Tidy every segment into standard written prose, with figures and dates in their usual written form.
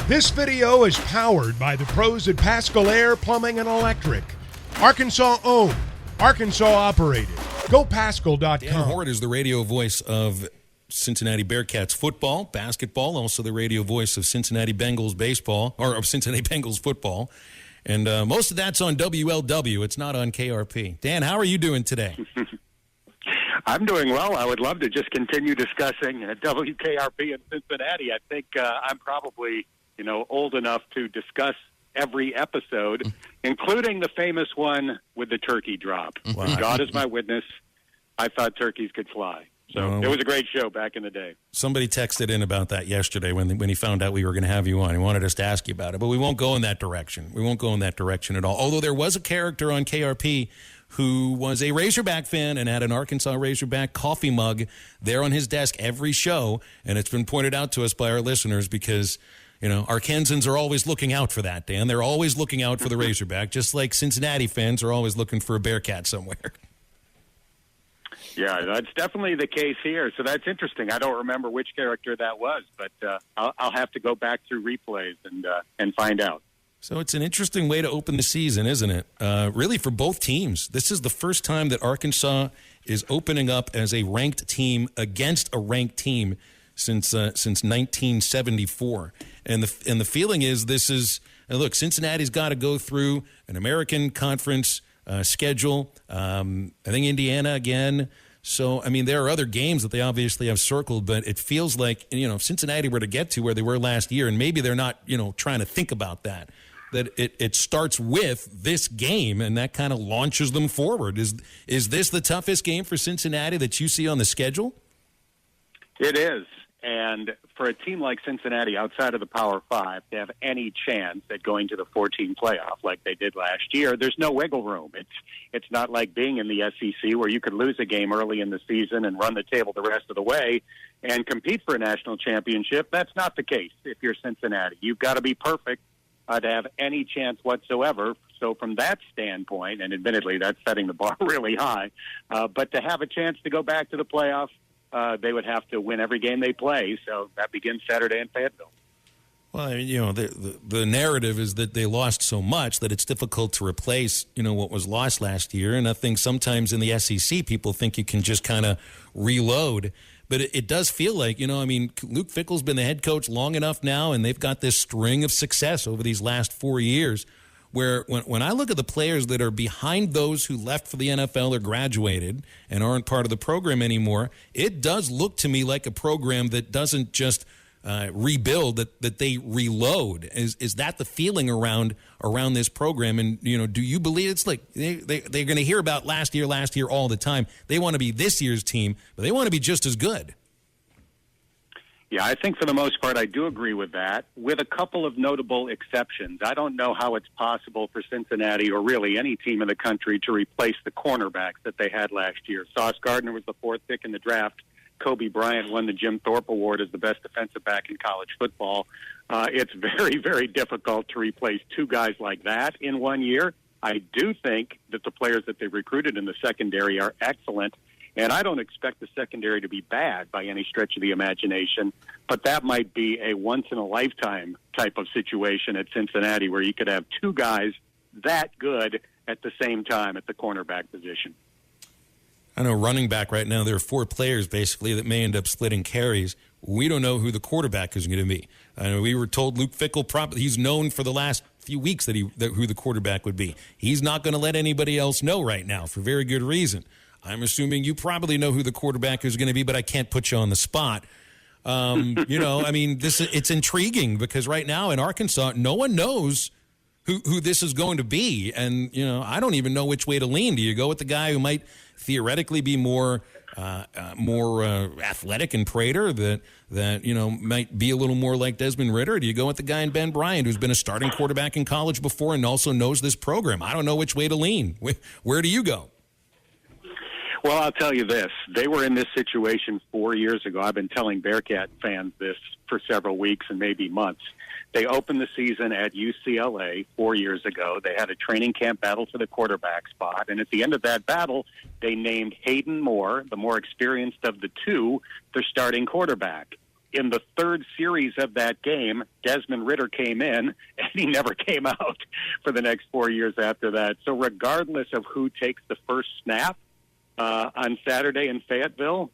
This video is powered by the pros at Pascal Air Plumbing and Electric. Arkansas owned, Arkansas operated. GoPascal.com. Dan Hoard is the radio voice of Cincinnati Bearcats football, basketball, also the radio voice of Cincinnati Bengals baseball, or of Cincinnati Bengals football. And most of that's on WLW. It's not on KRP. Dan, how are you doing today? I'm doing well. I would love to just continue discussing WKRP in Cincinnati. I think I'm probably, old enough to discuss every episode, including the famous one with the turkey drop. Wow. God is my witness. I thought turkeys could fly. So it was a great show back in the day. Somebody texted in about that yesterday when he found out we were going to have you on. He wanted us to ask you about it, but we won't go in that direction. We won't go in that direction at all. Although there was a character on KRP who was a Razorback fan and had an Arkansas Razorback coffee mug there on his desk every show, and it's been pointed out to us by our listeners because, Arkansans are always looking out for that, Dan. They're always looking out for the Razorback, just like Cincinnati fans are always looking for a Bearcat somewhere. Yeah, that's definitely the case here. So that's interesting. I don't remember which character that was, but I'll have to go back through replays and find out. So it's an interesting way to open the season, isn't it? Really, for both teams. This is the first time that Arkansas is opening up as a ranked team against a ranked team since 1974. And the feeling is this is look, Cincinnati's got to go through an American Conference schedule. I think Indiana again. So, there are other games that they obviously have circled, but it feels like, if Cincinnati were to get to where they were last year, and maybe they're not, trying to think about that it starts with this game, and that kind of launches them forward. Is this the toughest game for Cincinnati that you see on the schedule? It is. And for a team like Cincinnati outside of the Power Five to have any chance at going to the 14 playoff like they did last year, there's no wiggle room. It's not like being in the SEC where you could lose a game early in the season and run the table the rest of the way and compete for a national championship. That's not the case if you're Cincinnati. You've got to be perfect to have any chance whatsoever. So from that standpoint, and admittedly that's setting the bar really high, but to have a chance to go back to the playoff, they would have to win every game they play, so that begins Saturday in Fayetteville. Well, the narrative is that they lost so much that it's difficult to replace, what was lost last year. And I think sometimes in the SEC, people think you can just kind of reload. But it does feel like, Luke Fickell's been the head coach long enough now, and they've got this string of success over these last 4 years where when I look at the players that are behind those who left for the NFL or graduated and aren't part of the program anymore, it does look to me like a program that doesn't just rebuild, that they reload. Is that the feeling around this program? And, do you believe it's like they're going to hear about last year all the time? They want to be this year's team, but they want to be just as good. Yeah, I think for the most part I do agree with that, with a couple of notable exceptions. I don't know how it's possible for Cincinnati or really any team in the country to replace the cornerbacks that they had last year. Sauce Gardner was the fourth pick in the draft. Kobe Bryant won the Jim Thorpe Award as the best defensive back in college football. It's very, very difficult to replace two guys like that in 1 year. I do think that the players that they recruited in the secondary are excellent. And I don't expect the secondary to be bad by any stretch of the imagination, but that might be a once-in-a-lifetime type of situation at Cincinnati where you could have two guys that good at the same time at the cornerback position. I know running back right now, there are four players basically that may end up splitting carries. We don't know who the quarterback is going to be. I know we were told Luke Fickell, he's known for the last few weeks that who the quarterback would be. He's not going to let anybody else know right now for very good reason. I'm assuming you probably know who the quarterback is going to be, but I can't put you on the spot. It's intriguing because right now in Arkansas, no one knows who this is going to be. And, I don't even know which way to lean. Do you go with the guy who might theoretically be more athletic and Prater that might be a little more like Desmond Ridder? Or do you go with the guy in Ben Bryant who's been a starting quarterback in college before and also knows this program? I don't know which way to lean. Where do you go? Well, I'll tell you this. They were in this situation 4 years ago. I've been telling Bearcat fans this for several weeks and maybe months. They opened the season at UCLA 4 years ago. They had a training camp battle for the quarterback spot. And at the end of that battle, they named Hayden Moore, the more experienced of the two, their starting quarterback. in the third series of that game, Desmond Ridder came in, and he never came out for the next 4 years after that. So regardless of who takes the first snap on Saturday in Fayetteville,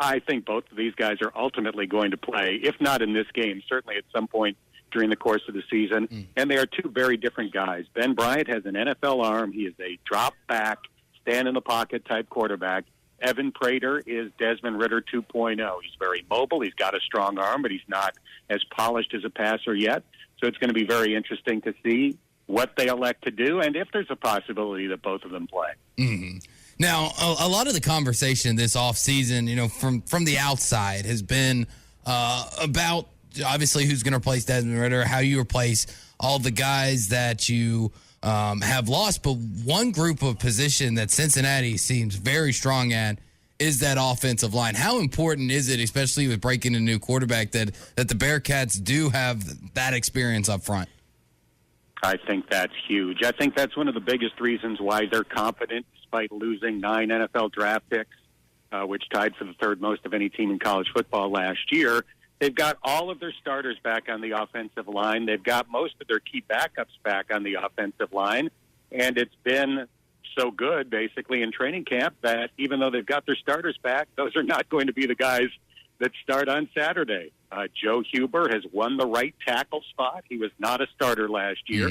I think both of these guys are ultimately going to play, if not in this game, certainly at some point during the course of the season. And they are two very different guys. Ben Bryant has an NFL arm. He is a drop-back, stand-in-the-pocket type quarterback. Evan Prater is Desmond Ridder 2.0. He's very mobile. He's got a strong arm, but he's not as polished as a passer yet. So it's going to be very interesting to see what they elect to do and if there's a possibility that both of them play. Mm-hmm. Now, a lot of the conversation this offseason, from the outside has been about obviously who's going to replace Desmond Ridder, how you replace all the guys that you have lost. But one group of position that Cincinnati seems very strong at is that offensive line. How important is it, especially with breaking a new quarterback, that the Bearcats do have that experience up front? I think that's huge. I think that's one of the biggest reasons why they're confident despite losing 9 NFL draft picks, which tied for the third most of any team in college football last year. They've got all of their starters back on the offensive line. They've got most of their key backups back on the offensive line. And it's been so good, basically, in training camp that even though they've got their starters back, those are not going to be the guys that start on Saturday. Joe Huber has won the right tackle spot. He was not a starter last year.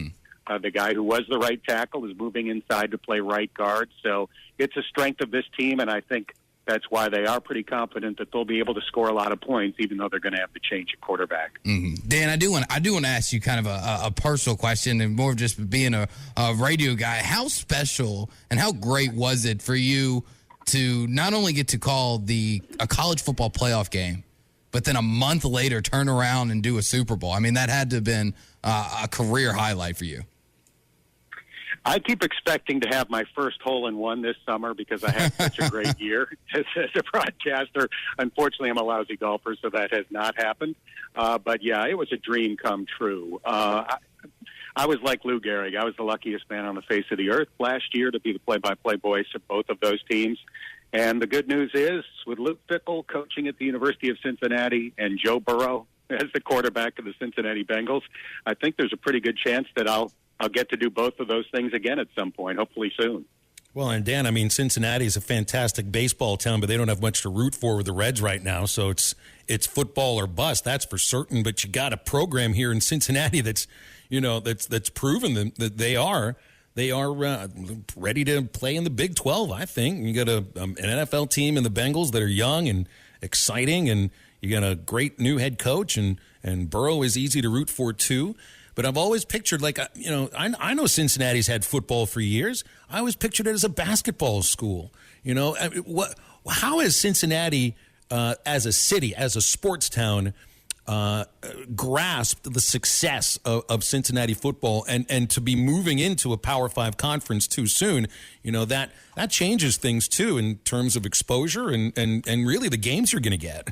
The guy who was the right tackle is moving inside to play right guard. So it's a strength of this team, and I think that's why they are pretty confident that they'll be able to score a lot of points, even though they're going to have to change a quarterback. Dan, I do want to ask you kind of a personal question, and more of just being a radio guy. How special and how great was it for you to not only get to call a college football playoff game, but then a month later turn around and do a Super Bowl? I mean, that had to have been a career highlight for you. I keep expecting to have my first hole-in-one this summer because I had such a great year as a broadcaster. Unfortunately, I'm a lousy golfer, so that has not happened. But, yeah, it was a dream come true. I was like Lou Gehrig. I was the luckiest man on the face of the earth last year to be the play-by-play voice of both of those teams. And the good news is, with Luke Fickell coaching at the University of Cincinnati and Joe Burrow as the quarterback of the Cincinnati Bengals, I think there's a pretty good chance that I'll get to do both of those things again at some point, hopefully soon. Well, and Dan, I mean, Cincinnati is a fantastic baseball town, but they don't have much to root for with the Reds right now. So it's football or bust, that's for certain. But you got a program here in Cincinnati that's proven that they are ready to play in the Big 12. I think you got an NFL team in the Bengals that are young and exciting, and you got a great new head coach, and Burrow is easy to root for too. But I've always pictured, I know Cincinnati's had football for years. I always pictured it as a basketball school. How has Cincinnati, as a city, as a sports town, grasped the success of Cincinnati football and to be moving into a Power 5 conference too soon? That changes things too in terms of exposure and really the games you're going to get.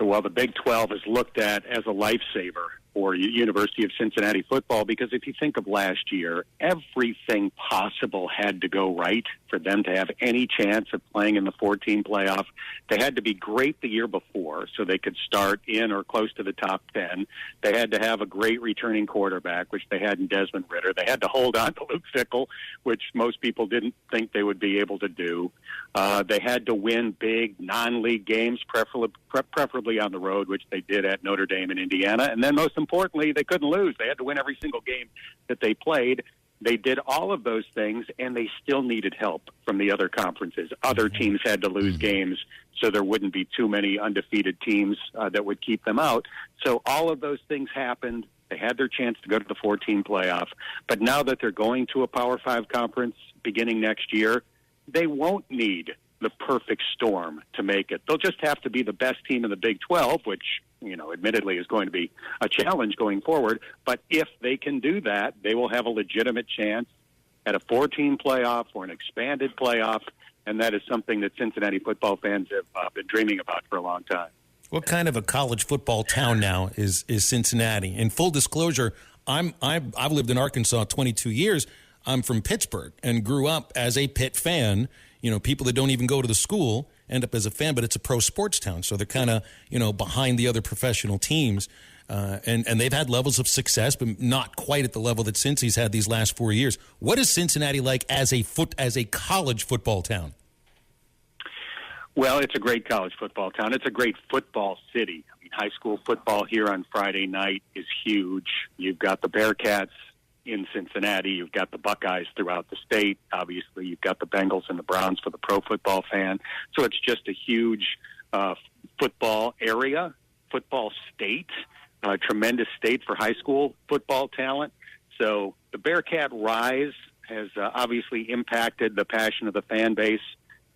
Well, the Big 12 is looked at as a lifesaver for University of Cincinnati football because if you think of last year, everything possible had to go right for them to have any chance of playing in the 14 playoff. They had to be great the year before so they could start in or close to the top 10. They had to have a great returning quarterback, which they had in Desmond Ridder. They had to hold on to Luke Fickell, which most people didn't think they would be able to do. They had to win big non-league games, preferably on the road, which they did at Notre Dame and Indiana. And then most importantly, they couldn't lose. They had to win every single game that they played. They did all of those things, and they still needed help from the other conferences. Other teams had to lose games, so there wouldn't be too many undefeated teams that would keep them out. So all of those things happened. They had their chance to go to the 14 playoff. But now that they're going to a Power 5 conference beginning next year, they won't need the perfect storm to make it. They'll just have to be the best team in the Big 12, which, admittedly is going to be a challenge going forward. But if they can do that, they will have a legitimate chance at a 14 playoff or an expanded playoff, and that is something that Cincinnati football fans have been dreaming about for a long time. What kind of a college football town now is Cincinnati? In full disclosure, I've lived in Arkansas 22 years. I'm from Pittsburgh and grew up as a Pitt fan. People that don't even go to the school, end up as a fan, but it's a pro sports town, so they're kind of, behind the other professional teams. And they've had levels of success, but not quite at the level that Cincy's had these last 4 years. What is Cincinnati like as a college football town? Well, it's a great college football town. It's a great football city. I mean, high school football here on Friday night is huge. You've got the Bearcats in Cincinnati. You've got the Buckeyes throughout the state. Obviously, you've got the Bengals and the Browns for the pro football fan. So it's just a huge football area, football state, tremendous state for high school football talent. So the Bearcat rise has obviously impacted the passion of the fan base.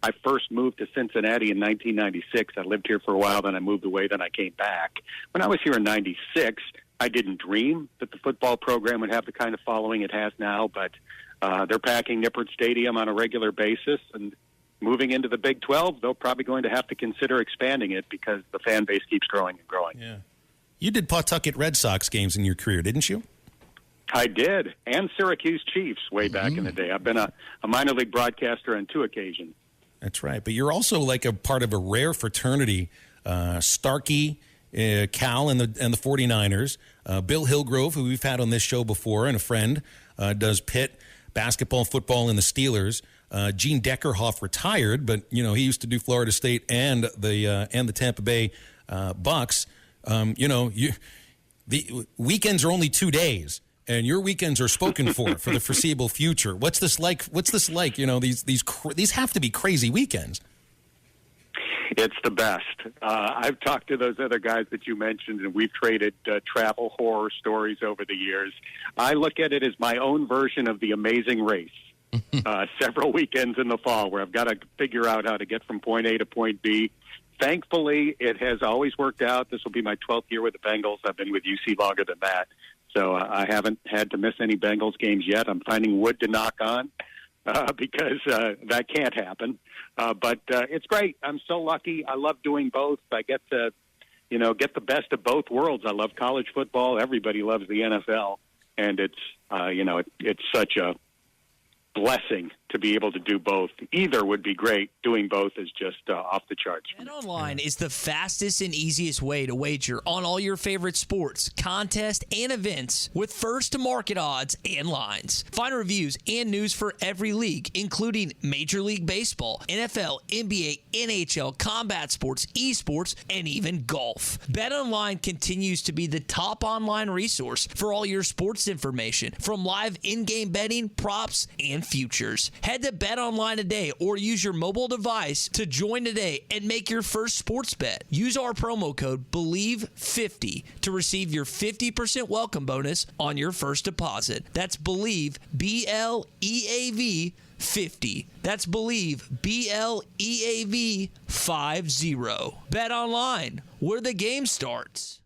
I first moved to Cincinnati in 1996. I lived here for a while, then I moved away, then I came back. When I was here in 96, I didn't dream that the football program would have the kind of following it has now, but they're packing Nippert Stadium on a regular basis, and moving into the Big 12, they're probably going to have to consider expanding it because the fan base keeps growing and growing. Yeah. You did Pawtucket Red Sox games in your career, didn't you? I did, and Syracuse Chiefs way back in the day. I've been a minor league broadcaster on 2 occasions. That's right. But you're also like a part of a rare fraternity. Starkey, Cal, and the 49ers. Bill Hillgrove, who we've had on this show before, and a friend, does Pitt basketball, football, and the Steelers. Gene Deckerhoff retired, but he used to do Florida State and the Tampa Bay Bucks. The weekends are only 2 days. And your weekends are spoken for the foreseeable future. What's this like? These have to be crazy weekends. It's the best. I've talked to those other guys that you mentioned, and we've traded travel horror stories over the years. I look at it as my own version of The Amazing Race. Several weekends in the fall where I've got to figure out how to get from point A to point B. Thankfully, it has always worked out. This will be my 12th year with the Bengals. I've been with UC longer than that. So I haven't had to miss any Bengals games yet. I'm finding wood to knock on because that can't happen. But it's great. I'm so lucky. I love doing both. I get to, get the best of both worlds. I love college football. Everybody loves the NFL. And it's, it's such a blessing to be able to do both. Either would be great. Doing both is just off the charts. BetOnline is the fastest and easiest way to wager on all your favorite sports, contests, and events with first-to-market odds and lines. Find reviews and news for every league, including Major League Baseball, NFL, NBA, NHL, combat sports, esports, and even golf. BetOnline continues to be the top online resource for all your sports information, from live in-game betting, props, and futures. Head to BetOnline today or use your mobile device to join today and make your first sports bet. Use our promo code BELIEVE50 to receive your 50% welcome bonus on your first deposit. That's BELIEVE, BLEAV 50. That's BELIEVE, BLEAV 50. BetOnline, where the game starts.